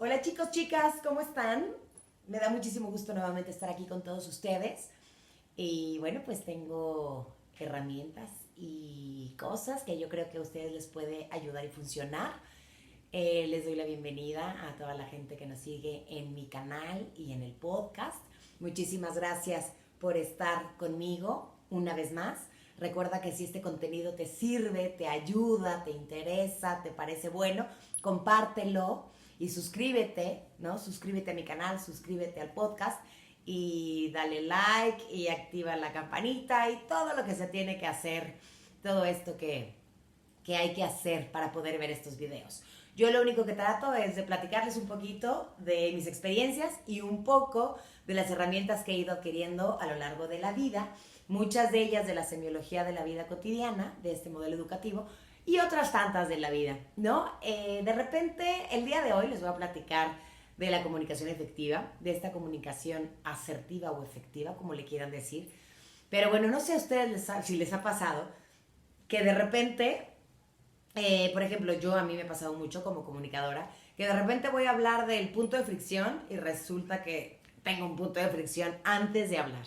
Hola chicos, chicas, ¿cómo están? Me da muchísimo gusto nuevamente estar aquí con todos ustedes. Y bueno, pues tengo herramientas y cosas que yo creo que a ustedes les puede ayudar y funcionar. Les doy la bienvenida a toda la gente que nos sigue en mi canal y en el podcast. Muchísimas gracias por estar conmigo una vez más. Recuerda que si este contenido te sirve, te ayuda, te interesa, te parece bueno, compártelo y suscríbete, ¿no? Suscríbete a mi canal, suscríbete al podcast y dale like y activa la campanita y todo lo que se tiene que hacer, todo esto que hay que hacer para poder ver estos videos. Yo lo único que trato es de platicarles un poquito de mis experiencias y un poco de las herramientas que he ido adquiriendo a lo largo de la vida, muchas de ellas de la semiología de la vida cotidiana, de este modelo educativo, y otras tantas de la vida, ¿no? De repente, el día de hoy les voy a platicar de la comunicación efectiva, de esta comunicación asertiva o efectiva, como le quieran decir. Pero bueno, no sé a ustedes si les ha pasado que de repente por ejemplo, a mí me ha pasado mucho como comunicadora, que de repente voy a hablar del punto de fricción y resulta que tengo un punto de fricción antes de hablar.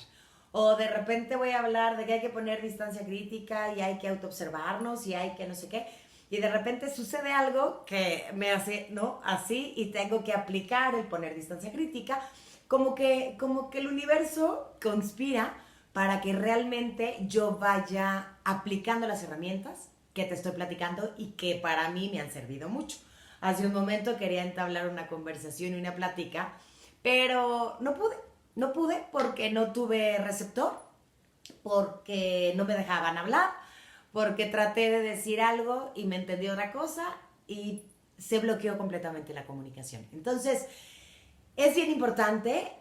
O de repente voy a hablar de que hay que poner distancia crítica y hay que autoobservarnos y hay que no sé qué. Y de repente sucede algo que me hace, ¿no? Así y tengo que aplicar el poner distancia crítica. Como que el universo conspira para que realmente yo vaya aplicando las herramientas que te estoy platicando y que para mí me han servido mucho. Hace un momento quería entablar una conversación y una plática, pero no pude porque no tuve receptor, porque no me dejaban hablar, porque traté de decir algo y me entendió otra cosa y se bloqueó completamente la comunicación. Entonces, es bien importante,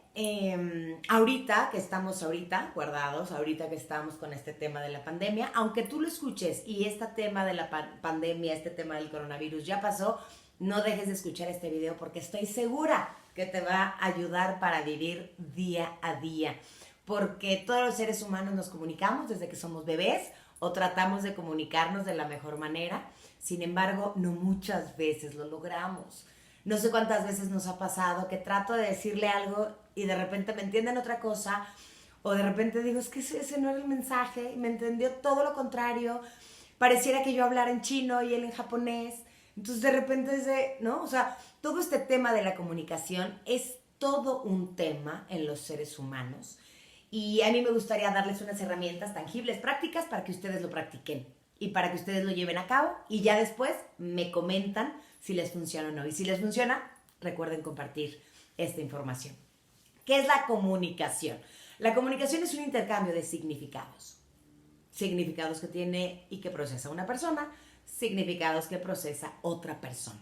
ahorita que estamos guardados, ahorita que estamos con este tema de la pandemia, aunque tú lo escuches y este tema de la pandemia, este tema del coronavirus ya pasó, no dejes de escuchar este video porque estoy segura que te va a ayudar para vivir día a día. Porque todos los seres humanos nos comunicamos desde que somos bebés o tratamos de comunicarnos de la mejor manera. Sin embargo, no muchas veces lo logramos. No sé cuántas veces nos ha pasado que trato de decirle algo y de repente me entienden otra cosa, o de repente digo, es que ese no era el mensaje, y me entendió todo lo contrario, pareciera que yo hablara en chino y él en japonés, entonces de repente ¿no? O sea, todo este tema de la comunicación es todo un tema en los seres humanos y a mí me gustaría darles unas herramientas tangibles, prácticas, para que ustedes lo practiquen y para que ustedes lo lleven a cabo y ya después me comentan si les funciona o no. Y si les funciona, recuerden compartir esta información. ¿Qué es la comunicación? La comunicación es un intercambio de significados. Significados que tiene y que procesa una persona, significados que procesa otra persona.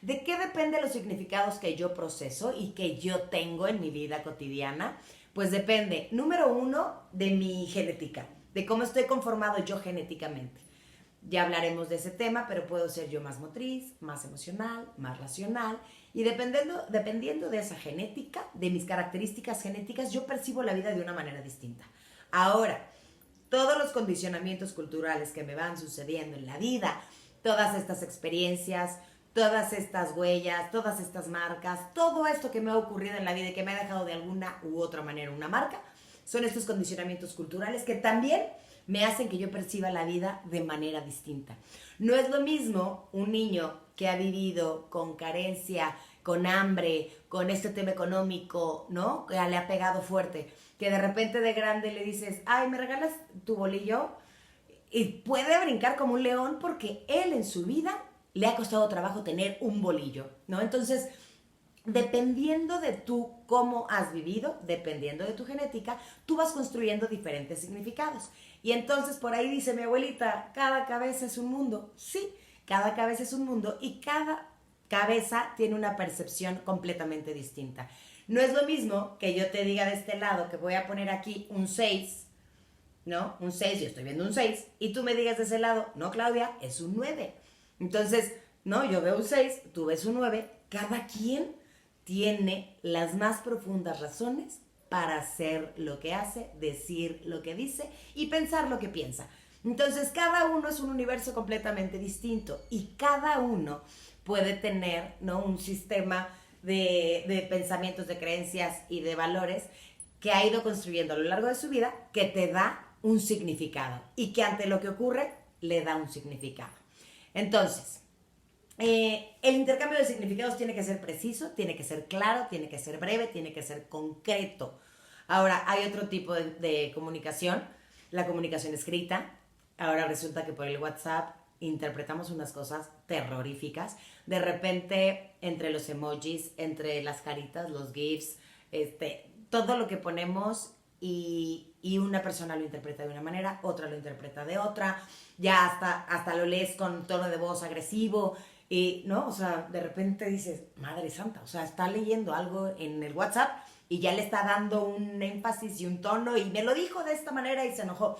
¿De qué dependen los significados que yo proceso y que yo tengo en mi vida cotidiana? Pues depende, número uno, de mi genética, de cómo estoy conformado yo genéticamente. Ya hablaremos de ese tema, pero puedo ser yo más motriz, más emocional, más racional. Y dependiendo de esa genética, de mis características genéticas, yo percibo la vida de una manera distinta. Ahora, todos los condicionamientos culturales que me van sucediendo en la vida, todas estas experiencias, todas estas huellas, todas estas marcas, todo esto que me ha ocurrido en la vida y que me ha dejado de alguna u otra manera una marca, son estos condicionamientos culturales que también me hacen que yo perciba la vida de manera distinta. No es lo mismo un niño que ha vivido con carencia, con hambre, con este tema económico, ¿no? Que le ha pegado fuerte, que de repente de grande le dices, ay, ¿me regalas tu bolillo? Y puede brincar como un león porque él en su vida le ha costado trabajo tener un bolillo, ¿no? Entonces, dependiendo de tú cómo has vivido, dependiendo de tu genética, tú vas construyendo diferentes significados. Y entonces por ahí dice mi abuelita, cada cabeza es un mundo. Sí, cada cabeza es un mundo y cada cabeza tiene una percepción completamente distinta. No es lo mismo que yo te diga de este lado que voy a poner aquí un 6, ¿no? Un 6, yo estoy viendo un 6, y tú me digas de ese lado, no, Claudia, es un 9. Entonces, no, yo veo un 6, tú ves un 9, cada quien tiene las más profundas razones para hacer lo que hace, decir lo que dice y pensar lo que piensa. Entonces, cada uno es un universo completamente distinto y cada uno puede tener, ¿no?, un sistema de pensamientos, de creencias y de valores que ha ido construyendo a lo largo de su vida, que te da un significado y que ante lo que ocurre le da un significado. Entonces, el intercambio de significados tiene que ser preciso, tiene que ser claro, tiene que ser breve, tiene que ser concreto. Ahora, hay otro tipo de comunicación, la comunicación escrita. Ahora resulta que por el WhatsApp interpretamos unas cosas terroríficas. De repente, entre los emojis, entre las caritas, los GIFs, todo lo que ponemos y una persona lo interpreta de una manera, otra lo interpreta de otra, ya hasta lo lees con tono de voz agresivo, y, ¿no? O sea, de repente dices, Madre Santa, o sea, está leyendo algo en el WhatsApp y ya le está dando un énfasis y un tono y me lo dijo de esta manera y se enojó.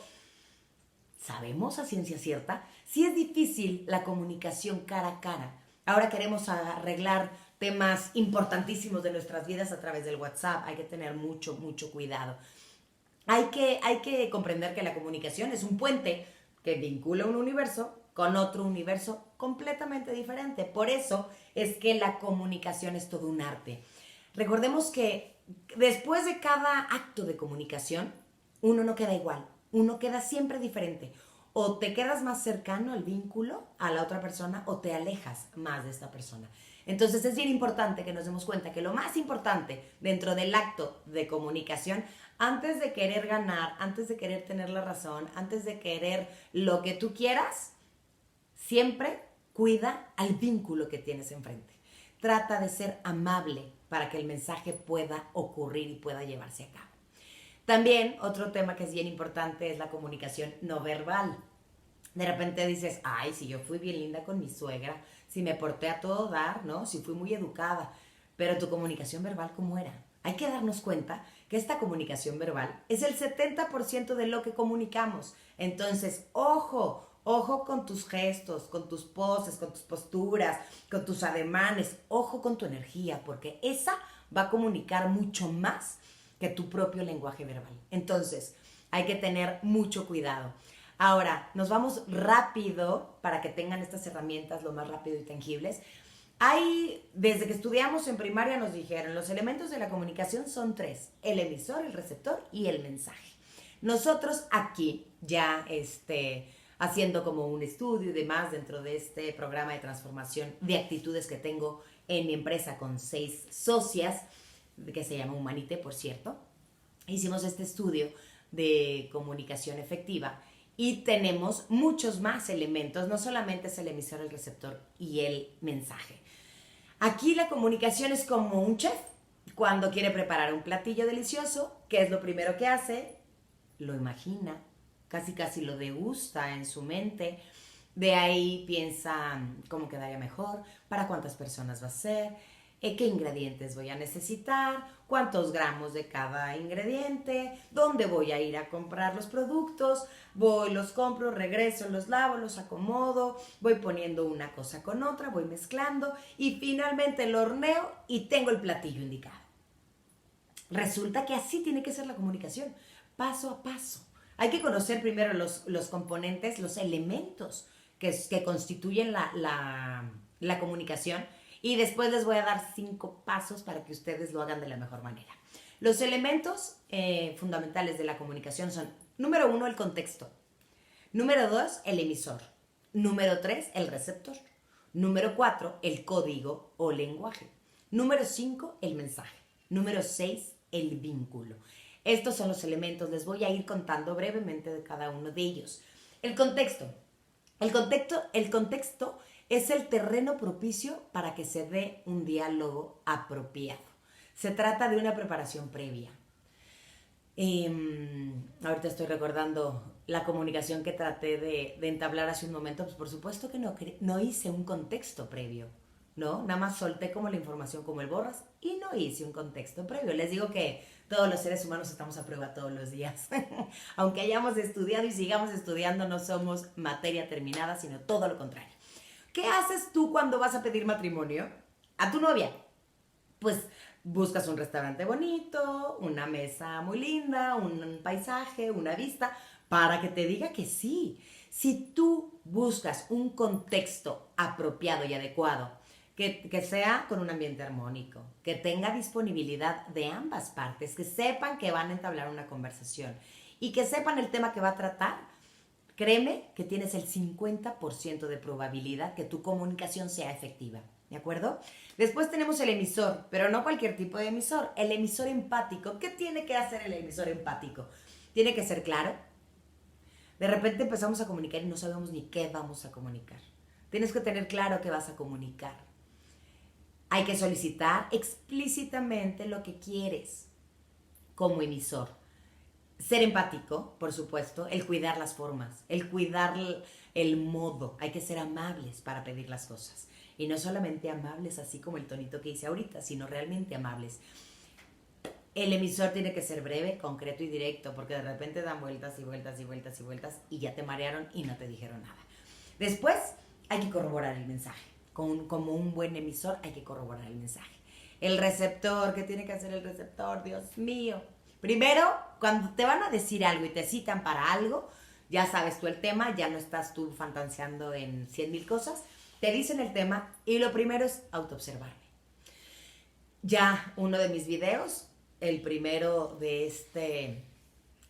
¿Sabemos a ciencia cierta? Sí es difícil la comunicación cara a cara. Ahora queremos arreglar temas importantísimos de nuestras vidas a través del WhatsApp. Hay que tener mucho, mucho cuidado. Hay que comprender que la comunicación es un puente que vincula un universo con otro universo completamente diferente. Por eso es que la comunicación es todo un arte. Recordemos que después de cada acto de comunicación, uno no queda igual, uno queda siempre diferente. O te quedas más cercano al vínculo, a la otra persona, o te alejas más de esta persona. Entonces es bien importante que nos demos cuenta que lo más importante dentro del acto de comunicación, antes de querer ganar, antes de querer tener la razón, antes de querer lo que tú quieras, siempre cuida al vínculo que tienes enfrente. Trata de ser amable para que el mensaje pueda ocurrir y pueda llevarse a cabo. También otro tema que es bien importante es la comunicación no verbal. De repente dices, ay, si yo fui bien linda con mi suegra, si me porté a todo dar, ¿no? Si fui muy educada, pero tu comunicación verbal, ¿cómo era? Hay que darnos cuenta que esta comunicación verbal es el 70% de lo que comunicamos. Entonces, ojo, ojo con tus gestos, con tus poses, con tus posturas, con tus ademanes, ojo con tu energía, porque esa va a comunicar mucho más que tu propio lenguaje verbal. Entonces, hay que tener mucho cuidado. Ahora, nos vamos rápido para que tengan estas herramientas lo más rápido y tangibles. Desde que estudiamos en primaria nos dijeron, los elementos de la comunicación son 3, el emisor, el receptor y el mensaje. Nosotros aquí, ya haciendo como un estudio y demás dentro de este programa de transformación de actitudes que tengo en mi empresa con 6 socias, que se llama Humanite, por cierto, hicimos este estudio de comunicación efectiva y tenemos muchos más elementos, no solamente es el emisor, el receptor y el mensaje. Aquí la comunicación es como un chef. Cuando quiere preparar un platillo delicioso, ¿qué es lo primero que hace? Lo imagina, casi casi lo degusta en su mente. De ahí piensa cómo quedaría mejor, para cuántas personas va a ser, qué ingredientes voy a necesitar, cuántos gramos de cada ingrediente, dónde voy a ir a comprar los productos, voy, los compro, regreso, los lavo, los acomodo, voy poniendo una cosa con otra, voy mezclando y finalmente lo horneo y tengo el platillo indicado. Resulta que así tiene que ser la comunicación, paso a paso. Hay que conocer primero los componentes, los elementos que constituyen la comunicación. Y después les voy a dar 5 pasos para que ustedes lo hagan de la mejor manera. Los elementos fundamentales de la comunicación son, número 1, el contexto. Número 2, el emisor. Número 3, el receptor. Número 4, el código o lenguaje. Número 5, el mensaje. Número 6, el vínculo. Estos son los elementos. Les voy a ir contando brevemente de cada uno de ellos. El contexto. El contexto es el terreno propicio para que se dé un diálogo apropiado. Se trata de una preparación previa. Ahorita estoy recordando la comunicación que traté de entablar hace un momento. Pues por supuesto que no hice un contexto previo, ¿no? Nada más solté como la información como el borras y no hice un contexto previo. Les digo que todos los seres humanos estamos a prueba todos los días. Aunque hayamos estudiado y sigamos estudiando, no somos materia terminada, sino todo lo contrario. ¿Qué haces tú cuando vas a pedir matrimonio a tu novia? Pues buscas un restaurante bonito, una mesa muy linda, un paisaje, una vista, para que te diga que sí. Si tú buscas un contexto apropiado y adecuado que sea con un ambiente armónico, que tenga disponibilidad de ambas partes, que sepan que van a entablar una conversación y que sepan el tema que va a tratar. Créeme que tienes el 50% de probabilidad que tu comunicación sea efectiva, ¿de acuerdo? Después tenemos el emisor, pero no cualquier tipo de emisor, el emisor empático. ¿Qué tiene que hacer el emisor empático? Tiene que ser claro. De repente empezamos a comunicar y no sabemos ni qué vamos a comunicar. Tienes que tener claro qué vas a comunicar. Hay que solicitar explícitamente lo que quieres como emisor. Ser empático, por supuesto, el cuidar las formas, el cuidar el modo. Hay que ser amables para pedir las cosas. Y no solamente amables así como el tonito que hice ahorita, sino realmente amables. El emisor tiene que ser breve, concreto y directo, porque de repente dan vueltas y vueltas y vueltas y vueltas y ya te marearon y no te dijeron nada. Después hay que corroborar el mensaje. Como un buen emisor hay que corroborar el mensaje. El receptor, ¿qué tiene que hacer el receptor? Dios mío. Primero, cuando te van a decir algo y te citan para algo, ya sabes tú el tema, ya no estás tú fantaseando en 100,000 cosas, te dicen el tema y lo primero es autoobservarme. Ya uno de mis videos, el primero de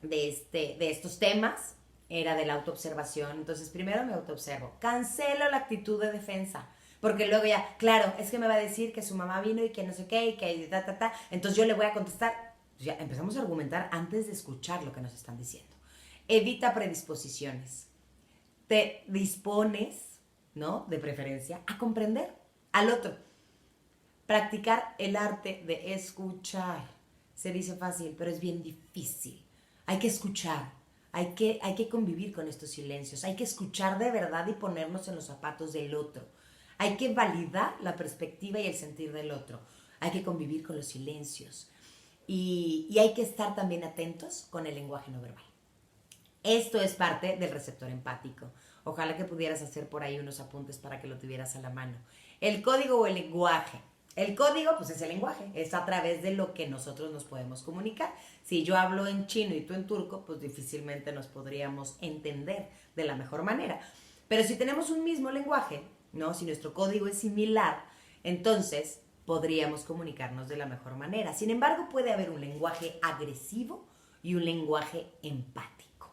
estos temas, era de la autoobservación. Entonces primero me autoobservo, cancelo la actitud de defensa, porque luego ya, claro, es que me va a decir que su mamá vino y que no sé qué y que entonces yo le voy a contestar. Ya empezamos a argumentar antes de escuchar lo que nos están diciendo. Evita predisposiciones. Te dispones, ¿no? De preferencia, a comprender al otro. Practicar el arte de escuchar. Se dice fácil, pero es bien difícil. Hay que escuchar. Hay que convivir con estos silencios. Hay que escuchar de verdad y ponernos en los zapatos del otro. Hay que validar la perspectiva y el sentir del otro. Hay que convivir con los silencios. Y hay que estar también atentos con el lenguaje no verbal. Esto es parte del receptor empático. Ojalá que pudieras hacer por ahí unos apuntes para que lo tuvieras a la mano. El código o el lenguaje. El código, pues es el lenguaje. Es a través de lo que nosotros nos podemos comunicar. Si yo hablo en chino y tú en turco, pues difícilmente nos podríamos entender de la mejor manera. Pero si tenemos un mismo lenguaje, ¿no? Si nuestro código es similar, entonces podríamos comunicarnos de la mejor manera. Sin embargo, puede haber un lenguaje agresivo y un lenguaje empático.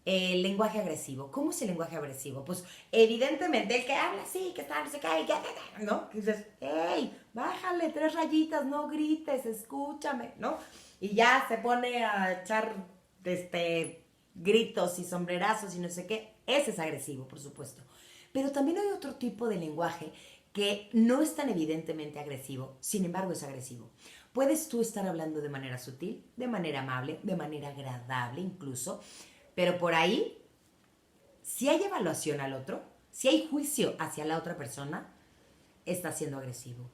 El lenguaje agresivo. ¿Cómo es el lenguaje agresivo? Pues evidentemente el que habla así, que está, no sé qué, ¿no? Que dices, hey, bájale 3 rayitas, no grites, escúchame, ¿no? Y ya se pone a echar gritos y sombrerazos y no sé qué. Ese es agresivo, por supuesto. Pero también hay otro tipo de lenguaje que no es tan evidentemente agresivo, sin embargo es agresivo. Puedes tú estar hablando de manera sutil, de manera amable, de manera agradable incluso, pero por ahí, si hay evaluación al otro, si hay juicio hacia la otra persona, está siendo agresivo.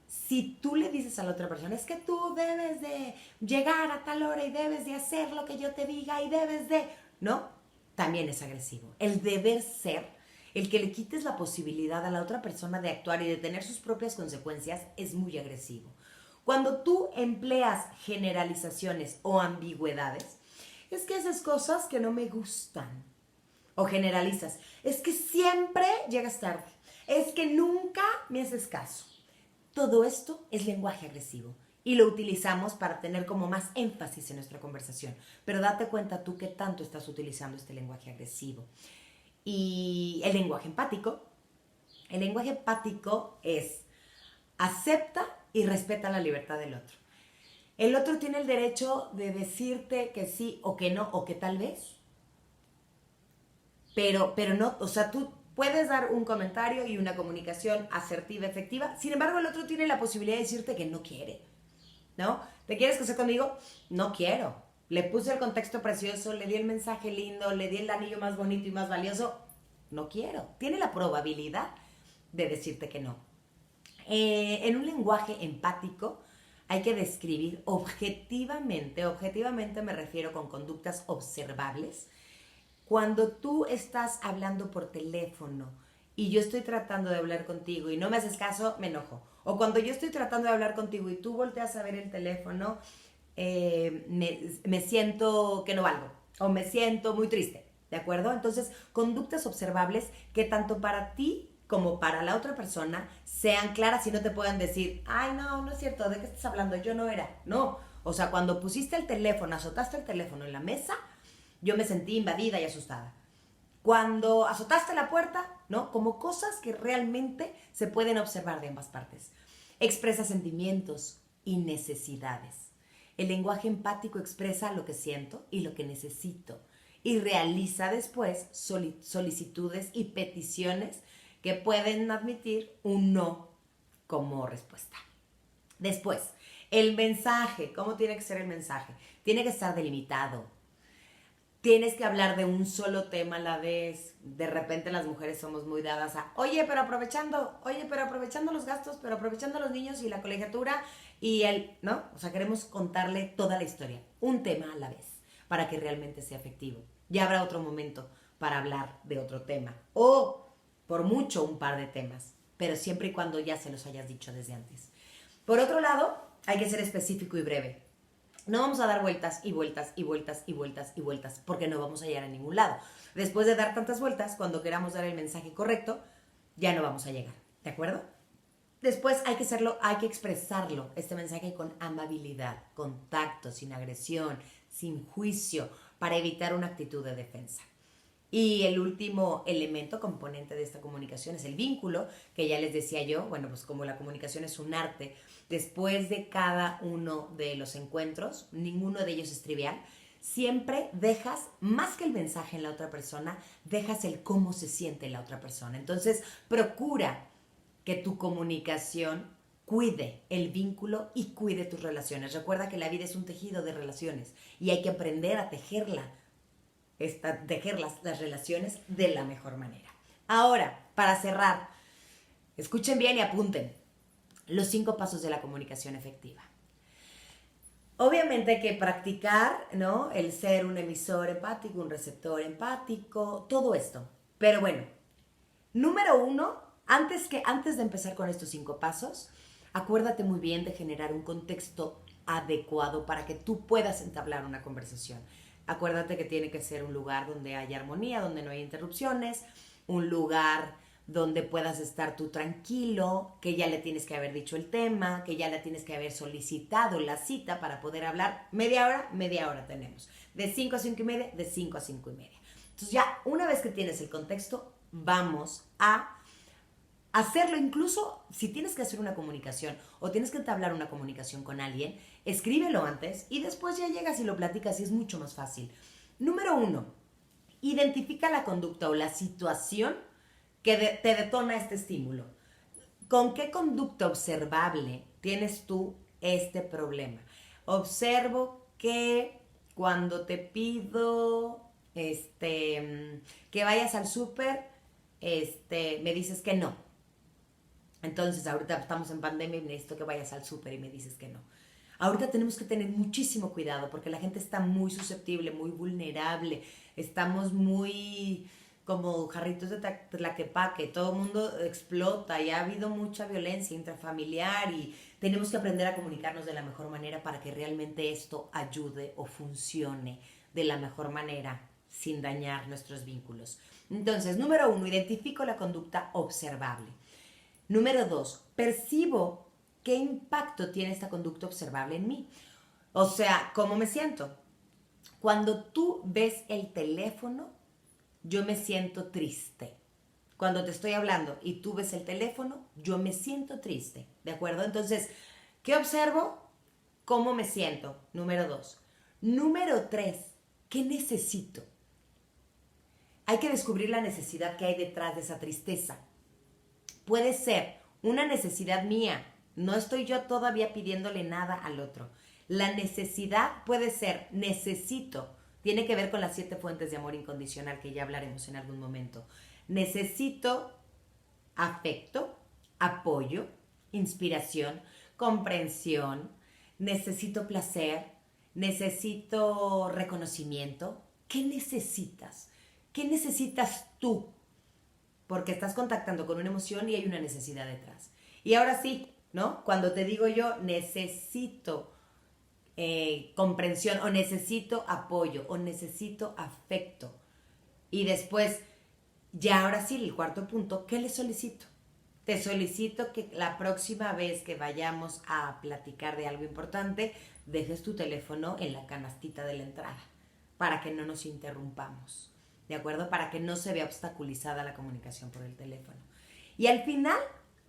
Si tú le dices a la otra persona, es que tú debes de llegar a tal hora y debes de hacer lo que yo te diga y debes de... ¿No? También es agresivo. El deber ser, el que le quites la posibilidad a la otra persona de actuar y de tener sus propias consecuencias, es muy agresivo. Cuando tú empleas generalizaciones o ambigüedades, es que haces cosas que no me gustan. O generalizas, es que siempre llegas tarde, es que nunca me haces caso. Todo esto es lenguaje agresivo y lo utilizamos para tener como más énfasis en nuestra conversación. Pero date cuenta tú qué tanto estás utilizando este lenguaje agresivo. Y el lenguaje empático es acepta y respeta la libertad del otro. El otro tiene el derecho de decirte que sí o que no o que tal vez, pero no, o sea, tú puedes dar un comentario y una comunicación asertiva, efectiva, sin embargo el otro tiene la posibilidad de decirte que no quiere, ¿no? ¿Te quieres casar conmigo? No quiero. Le puse el contexto precioso, le di el mensaje lindo, le di el anillo más bonito y más valioso. No quiero. Tiene la probabilidad de decirte que no. En un lenguaje empático hay que describir objetivamente me refiero con conductas observables. Cuando tú estás hablando por teléfono y yo estoy tratando de hablar contigo y no me haces caso, me enojo. O cuando yo estoy tratando de hablar contigo y tú volteas a ver el teléfono, me siento que no valgo o me siento muy triste, ¿de acuerdo? Entonces, conductas observables que tanto para ti como para la otra persona sean claras y no te puedan decir, ay, no, no es cierto, ¿de qué estás hablando? Yo no era. No, o sea, cuando pusiste el teléfono, azotaste el teléfono en la mesa, yo me sentí invadida y asustada. Cuando azotaste la puerta, ¿no? Como cosas que realmente se pueden observar de ambas partes. Expresa sentimientos y necesidades. El lenguaje empático expresa lo que siento y lo que necesito y realiza después solicitudes y peticiones que pueden admitir un no como respuesta. Después, el mensaje. ¿Cómo tiene que ser el mensaje? Tiene que estar delimitado. Tienes que hablar de un solo tema a la vez. De repente las mujeres somos muy dadas a, oye, pero aprovechando los gastos, pero aprovechando los niños y la colegiatura y ¿no? O sea, queremos contarle toda la historia, un tema a la vez, para que realmente sea efectivo. Ya habrá otro momento para hablar de otro tema, o por mucho un par de temas, pero siempre y cuando ya se los hayas dicho desde antes. Por otro lado, hay que ser específico y breve. No vamos a dar vueltas y vueltas y vueltas y vueltas y vueltas porque no vamos a llegar a ningún lado. Después de dar tantas vueltas, cuando queramos dar el mensaje correcto, ya no vamos a llegar. ¿De acuerdo? Después hay que expresarlo, este mensaje con amabilidad, con tacto, sin agresión, sin juicio, para evitar una actitud de defensa. Y el último elemento, componente de esta comunicación es el vínculo, que ya les decía yo, bueno, pues como la comunicación es un arte, después de cada uno de los encuentros, ninguno de ellos es trivial, siempre dejas, más que el mensaje en la otra persona, dejas el cómo se siente la otra persona. Entonces, procura que tu comunicación cuide el vínculo y cuide tus relaciones. Recuerda que la vida es un tejido de relaciones y hay que aprender a tejer las relaciones de la mejor manera. Ahora, para cerrar, escuchen bien y apunten los 5 pasos de la comunicación efectiva. Obviamente hay que practicar, ¿no? El ser un emisor empático, un receptor empático, todo esto. Pero bueno, número 1, antes de empezar con estos 5 pasos, acuérdate muy bien de generar un contexto adecuado para que tú puedas entablar una conversación. Acuérdate que tiene que ser un lugar donde haya armonía, donde no haya interrupciones, un lugar donde puedas estar tú tranquilo, que ya le tienes que haber dicho el tema, que ya le tienes que haber solicitado la cita para poder hablar. Media hora tenemos. De 5 a 5 y media, de 5 a 5 y media. Entonces ya una vez que tienes el contexto, vamos a hacerlo. Incluso si tienes que hacer una comunicación o tienes que entablar una comunicación con alguien, escríbelo antes y después ya llegas y lo platicas y es mucho más fácil. Número 1, identifica la conducta o la situación que te detona este estímulo. ¿Con qué conducta observable tienes tú este problema? Observo que cuando te pido que vayas al súper, me dices que no. Entonces, ahorita estamos en pandemia y necesito que vayas al súper y me dices que no. Ahorita tenemos que tener muchísimo cuidado porque la gente está muy susceptible, muy vulnerable. Estamos muy como jarritos de tlaquepaque. Todo el mundo explota y ha habido mucha violencia intrafamiliar y tenemos que aprender a comunicarnos de la mejor manera para que realmente esto ayude o funcione de la mejor manera sin dañar nuestros vínculos. Entonces, número 1, identifico la conducta observable. Número 2, percibo qué impacto tiene esta conducta observable en mí. O sea, ¿cómo me siento? Cuando tú ves el teléfono, yo me siento triste. Cuando te estoy hablando y tú ves el teléfono, yo me siento triste. ¿De acuerdo? Entonces, ¿qué observo? ¿Cómo me siento? Número 2. Número 3, ¿qué necesito? Hay que descubrir la necesidad que hay detrás de esa tristeza. Puede ser una necesidad mía. No estoy yo todavía pidiéndole nada al otro. La necesidad puede ser necesito. Tiene que ver con las 7 fuentes de amor incondicional que ya hablaremos en algún momento. Necesito afecto, apoyo, inspiración, comprensión. Necesito placer. Necesito reconocimiento. ¿Qué necesitas? ¿Qué necesitas tú? Porque estás contactando con una emoción y hay una necesidad detrás. Y ahora sí, ¿no? Cuando te digo yo necesito comprensión o necesito apoyo o necesito afecto y después Ya ahora sí, el cuarto punto, ¿qué le solicito? Te solicito que la próxima vez que vayamos a platicar de algo importante, dejes tu teléfono en la canastita de la entrada para que no nos interrumpamos, ¿de acuerdo? Para que no se vea obstaculizada la comunicación por el teléfono. Y al final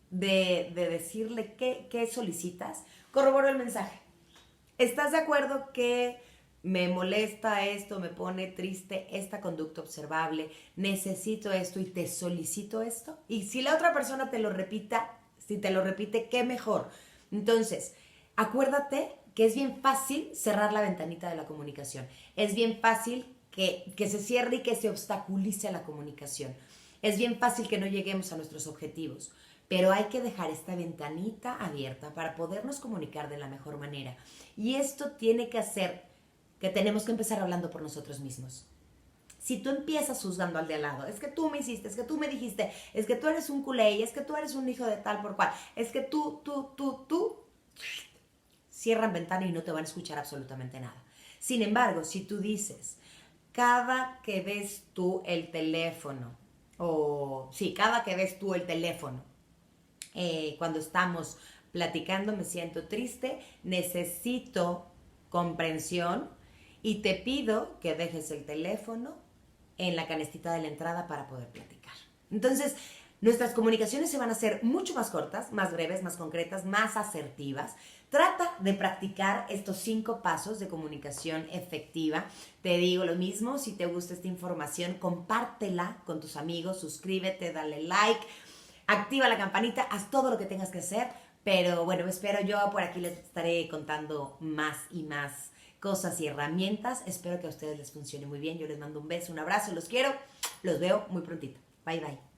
de decirle qué solicitas, corroboro el mensaje. ¿Estás de acuerdo que me molesta esto, me pone triste esta conducta observable, necesito esto y te solicito esto? Y si la otra persona te lo repita, si te lo repite, qué mejor. Entonces, acuérdate que es bien fácil cerrar la ventanita de la comunicación. Es bien fácil que se cierre y que se obstaculice la comunicación. Es bien fácil que no lleguemos a nuestros objetivos, pero hay que dejar esta ventanita abierta para podernos comunicar de la mejor manera. Y esto tiene que hacer que tenemos que empezar hablando por nosotros mismos. Si tú empiezas juzgando al de al lado, es que tú me hiciste, es que tú me dijiste, es que tú eres un culé, es que tú eres un hijo de tal por cual, es que tú, cierran ventana y no te van a escuchar absolutamente nada. Sin embargo, si tú dices, cada que ves tú el teléfono, o sí, cada que ves tú el teléfono, cuando estamos platicando me siento triste, necesito comprensión y te pido que dejes el teléfono en la canestita de la entrada para poder platicar. Entonces, nuestras comunicaciones se van a hacer mucho más cortas, más breves, más concretas, más asertivas. Trata de practicar estos 5 pasos de comunicación efectiva. Te digo lo mismo, si te gusta esta información, compártela con tus amigos, suscríbete, dale like, activa la campanita, haz todo lo que tengas que hacer. Pero bueno, espero yo por aquí les estaré contando más y más cosas y herramientas. Espero que a ustedes les funcione muy bien. Yo les mando un beso, un abrazo, los quiero. Los veo muy prontito. Bye, bye.